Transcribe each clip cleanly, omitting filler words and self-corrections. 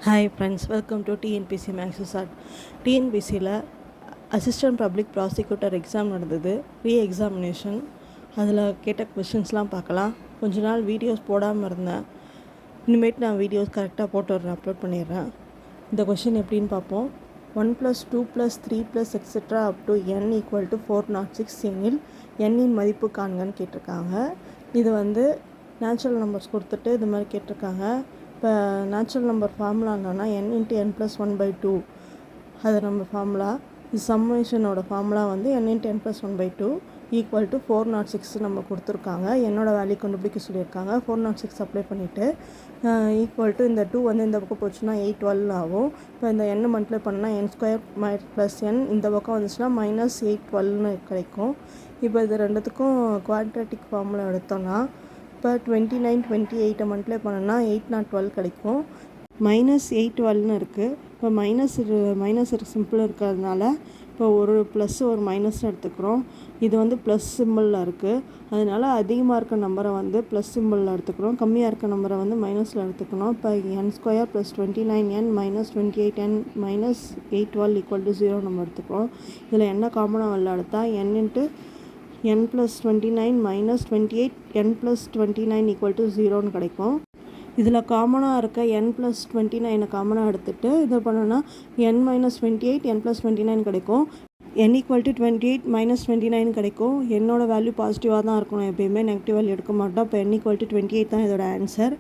Hi friends, welcome to TNPSC மேக்ஸஸ் ஆர்ட். டிஎன்பிசியில் அசிஸ்டன்ட் பப்ளிக் ப்ராசிக்யூட்டர் எக்ஸாம் நடந்தது, எக்ஸாமினேஷன். அதில் கேட்ட கொஷின்ஸ்லாம் பார்க்கலாம். கொஞ்ச நாள் வீடியோஸ் போடாமல் இருந்தேன். இனிமேட்டு நான் வீடியோஸ் கரெக்டாக போட்டு அப்லோட் பண்ணிடுறேன். இந்த கொஷின் எப்படின்னு பார்ப்போம். 1 + 2 + 3 + எக்ஸெட்ரா அப் டு n = 406 எனில் n-இன் மதிப்பு காண்கன்னு கேட்டிருக்காங்க. இது நேச்சுரல் நம்பர்ஸ் கொடுத்துட்டு இது மாதிரி கேட்டிருக்காங்க. இப்போ நேச்சுரல் நம்பர் ஃபார்முலா என்னன்னா n × n + 1/2. அது நம்ம ஃபார்முலா. இது சம்மேஷனோட ஃபார்முலா n × n + 1/2 = 406 நம்ம கொடுத்துருக்காங்க. என்னோட வேல்யூ கண்டுபிடிக்க சொல்லியிருக்காங்க. 406 அப்ளை பண்ணிவிட்டு இந்த 2 இந்த பக்கம் போச்சுன்னா 812 ஆகும். இப்போ இந்த n மல்டிப்ளை பண்ணால் n² + n இந்த பக்கம் வந்துச்சுன்னா -812ன்னு கிடைக்கும். இப்போ இது ரெண்டுத்துக்கும் குவாட்ரேட்டிக் ஃபார்முலா எடுத்தோன்னா இப்போ 29 28 மல்டிப்ளை பண்ணோன்னா 812 கிடைக்கும். -812ன்னு இருக்குது. இப்போ மைனஸ் சிம்பிள் இருக்கிறதுனால இப்போ ஒரு ப்ளஸ் ஒரு மைனஸ் எடுத்துக்கிறோம். இது ப்ளஸ் சிம்பிளில் இருக்குது. அதனால் அதிகமாக இருக்க நம்பரை ப்ளஸ் சிம்பிளில் எடுத்துக்கிறோம், கம்மியாக இருக்க நம்பரை மைனஸில் எடுத்துக்கணும். இப்போ n² + 29n - 28n - 812 = 0 நம்ம எடுத்துக்கிறோம். இதில் என்ன காமனாக வெளில எடுத்தால் n × n + 29 - 28 n + 29 = 0ன்னு கிடைக்கும். இதில் காமனாக இருக்க n + 29 காமனாக எடுத்துகிட்டு இதை பண்ணோன்னா n - 28 n + 29 கிடைக்கும். n = 28 - 29 கிடைக்கும். என்னோடய வேல்யூ பாசிட்டிவாக தான் இருக்கணும், எப்பயுமே நெகட்டிவ் வேல்யூ எடுக்க மாட்டோம். இப்போ n = 28 தான் இதோட ஆன்சர்.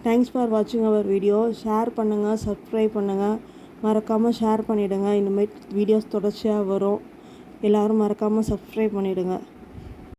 தேங்க்ஸ் ஃபார் வாட்சிங் அவர் வீடியோ. ஷேர் பண்ணுங்கள், சப்ஸ்கிரைப் பண்ணுங்கள், மறக்காமல் ஷேர் பண்ணிவிடுங்க. இனிமேல் வீடியோஸ் தொடர்ச்சியாக வரும். எல்லோரும் மறக்காமல் சப்ஸ்கிரைப் பண்ணிவிடுங்க.